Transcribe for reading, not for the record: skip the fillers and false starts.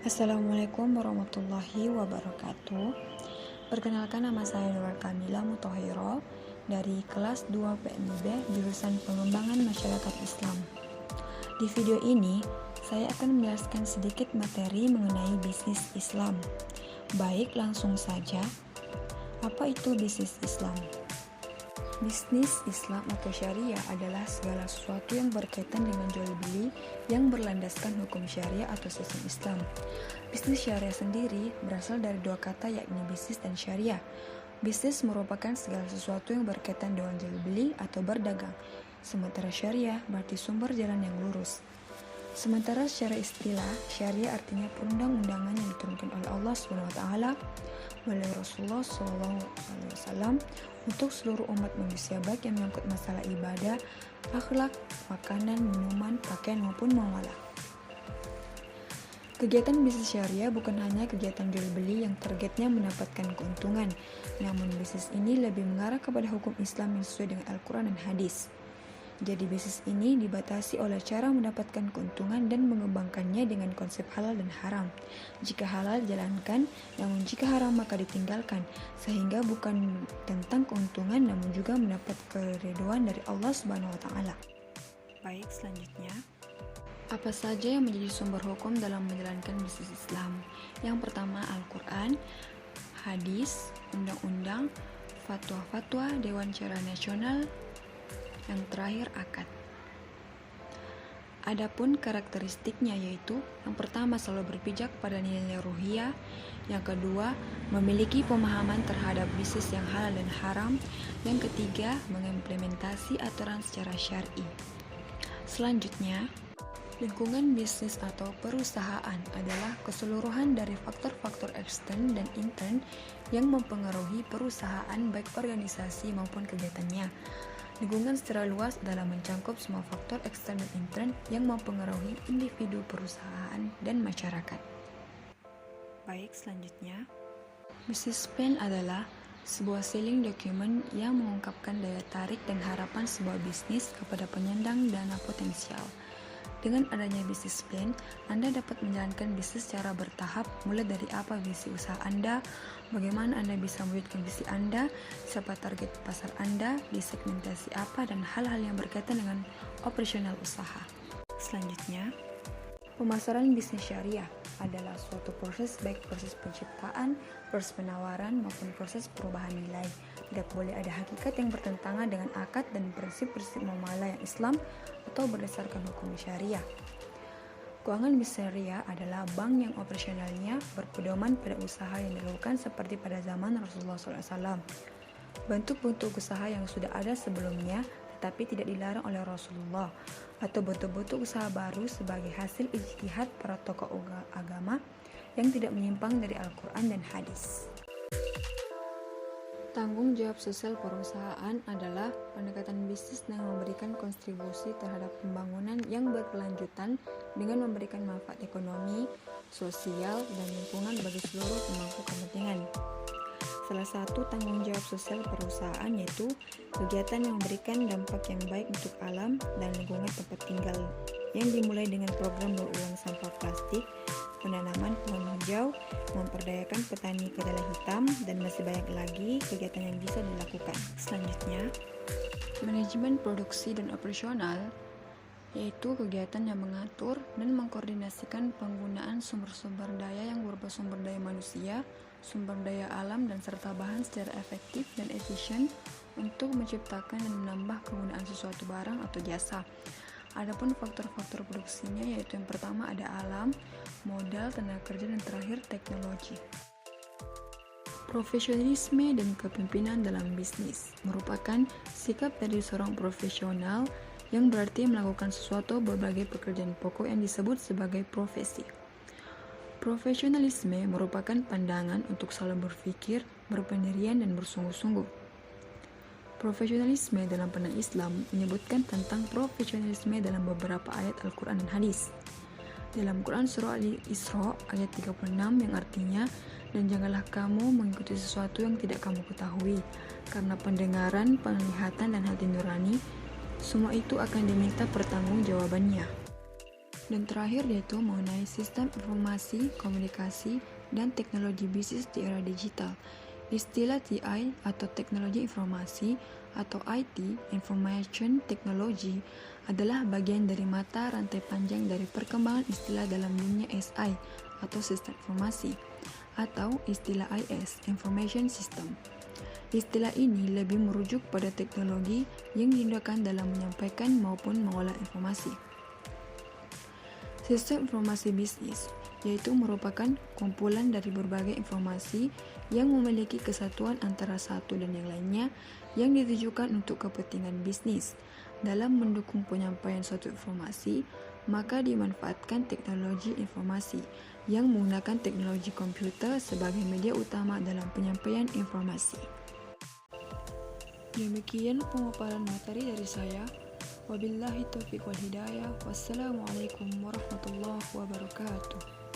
Assalamualaikum warahmatullahi wabarakatuh. Perkenalkan, nama saya Nurul Kamila Mutahhiro dari kelas 2 PMIB jurusan Pengembangan Masyarakat Islam. Di video ini, saya akan menjelaskan sedikit materi mengenai bisnis Islam. Baik, langsung saja. Apa itu bisnis Islam? Bisnis Islam atau syariah adalah segala sesuatu yang berkaitan dengan jual beli yang berlandaskan hukum syariah atau sistem Islam. Bisnis syariah sendiri berasal dari dua kata, yakni bisnis dan syariah. Bisnis merupakan segala sesuatu yang berkaitan dengan jual beli atau berdagang, sementara syariah berarti sumber jalan yang lurus. Sementara secara istilah, syariah artinya perundang-undangan yang diturunkan oleh Allah SWT melalui Rasulullah SAW untuk seluruh umat manusia, baik yang menyangkut masalah ibadah, akhlak, makanan, minuman, pakaian maupun muamalah. Kegiatan bisnis syariah bukan hanya kegiatan jual beli yang targetnya mendapatkan keuntungan, namun bisnis ini lebih mengarah kepada hukum Islam yang sesuai dengan Al-Quran dan Hadis. Jadi bisnis ini dibatasi oleh cara mendapatkan keuntungan dan mengembangkannya dengan konsep halal dan haram. Jika halal jalankan, namun jika haram maka ditinggalkan, sehingga bukan tentang keuntungan namun juga mendapat keridhaan dari Allah Subhanahu wa taala. Baik, selanjutnya, apa saja yang menjadi sumber hukum dalam menjalankan bisnis Islam? Yang pertama, Al-Quran, hadis, undang-undang, fatwa-fatwa Dewan Syariah Nasional. Yang terakhir, akad. Adapun karakteristiknya yaitu, yang pertama selalu berpijak pada nilai ruhiyah, yang kedua memiliki pemahaman terhadap bisnis yang halal dan haram, yang ketiga mengimplementasi aturan secara syar'i. Selanjutnya, lingkungan bisnis atau perusahaan adalah keseluruhan dari faktor-faktor ekstern dan intern yang mempengaruhi perusahaan, baik organisasi maupun kegiatannya. Lingkungan secara luas adalah mencangkup semua faktor ekstern dan intern yang mempengaruhi individu, perusahaan, dan masyarakat. Baik, selanjutnya, business plan adalah sebuah selling document yang mengungkapkan daya tarik dan harapan sebuah bisnis kepada penyandang dana potensial. Dengan adanya bisnis plan, Anda dapat menjalankan bisnis secara bertahap, mulai dari apa visi usaha Anda, bagaimana Anda bisa mewujudkan visi Anda, siapa target pasar Anda, di segmentasi apa, dan hal-hal yang berkaitan dengan operasional usaha. Selanjutnya, pemasaran bisnis syariah adalah suatu proses, baik proses penciptaan, proses penawaran, maupun proses perubahan nilai. Tidak boleh ada hakikat yang bertentangan dengan akad dan prinsip-prinsip muamalah yang Islam atau berdasarkan hukum syariah. Keuangan bisnis syariah adalah bank yang operasionalnya berpedoman pada usaha yang dilakukan seperti pada zaman Rasulullah SAW. Bentuk-bentuk usaha yang sudah ada sebelumnya tetapi tidak dilarang oleh Rasulullah, atau bentuk-bentuk usaha baru sebagai hasil ijtihad para tokoh agama yang tidak menyimpang dari Al-Quran dan Hadis. Tanggung jawab sosial perusahaan adalah pendekatan bisnis yang memberikan kontribusi terhadap pembangunan yang berkelanjutan dengan memberikan manfaat ekonomi, sosial, dan lingkungan bagi seluruh pemangku kepentingan. Salah satu tanggung jawab sosial perusahaan yaitu kegiatan yang memberikan dampak yang baik untuk alam dan lingkungan tempat tinggal, yang dimulai dengan program berulang sampah plastik, penanaman pohon hijau, memperdayakan petani kedelai hitam, dan masih banyak lagi kegiatan yang bisa dilakukan. Selanjutnya, manajemen produksi dan operasional, yaitu kegiatan yang mengatur dan mengkoordinasikan penggunaan sumber-sumber daya yang berupa sumber daya manusia, sumber daya alam, dan serta bahan secara efektif dan efisien untuk menciptakan dan menambah kegunaan sesuatu barang atau jasa. Adapun faktor-faktor produksinya yaitu yang pertama ada alam, modal, tenaga kerja, dan terakhir teknologi. Profesionalisme dan kepemimpinan dalam bisnis merupakan sikap dari seorang profesional yang berarti melakukan sesuatu berbagai pekerjaan pokok yang disebut sebagai profesi. Profesionalisme merupakan pandangan untuk selalu berpikir, berpendirian, dan bersungguh-sungguh. Profesionalisme dalam pandangan Islam menyebutkan tentang profesionalisme dalam beberapa ayat Al-Quran dan Hadis. Dalam Quran Surah Al-Isra ayat 36 yang artinya, dan janganlah kamu mengikuti sesuatu yang tidak kamu ketahui, karena pendengaran, penglihatan, dan hati nurani, semua itu akan diminta pertanggungjawabannya. Dan terakhir yaitu mengenai sistem informasi, komunikasi, dan teknologi bisnis di era digital. Istilah TI atau teknologi informasi atau IT, Information Technology, adalah bagian dari mata rantai panjang dari perkembangan istilah dalam dunia SI atau sistem informasi, atau istilah IS, Information System. Istilah ini lebih merujuk pada teknologi yang digunakan dalam menyampaikan maupun mengolah informasi. Sistem informasi bisnis yaitu merupakan kumpulan dari berbagai informasi yang memiliki kesatuan antara satu dan yang lainnya yang ditujukan untuk kepentingan bisnis. Dalam mendukung penyampaian suatu informasi, maka dimanfaatkan teknologi informasi yang menggunakan teknologi komputer sebagai media utama dalam penyampaian informasi. Demikian pemaparan materi dari saya. Wabillahi taufiq wal hidayah. Wassalamualaikum warahmatullahi wabarakatuh.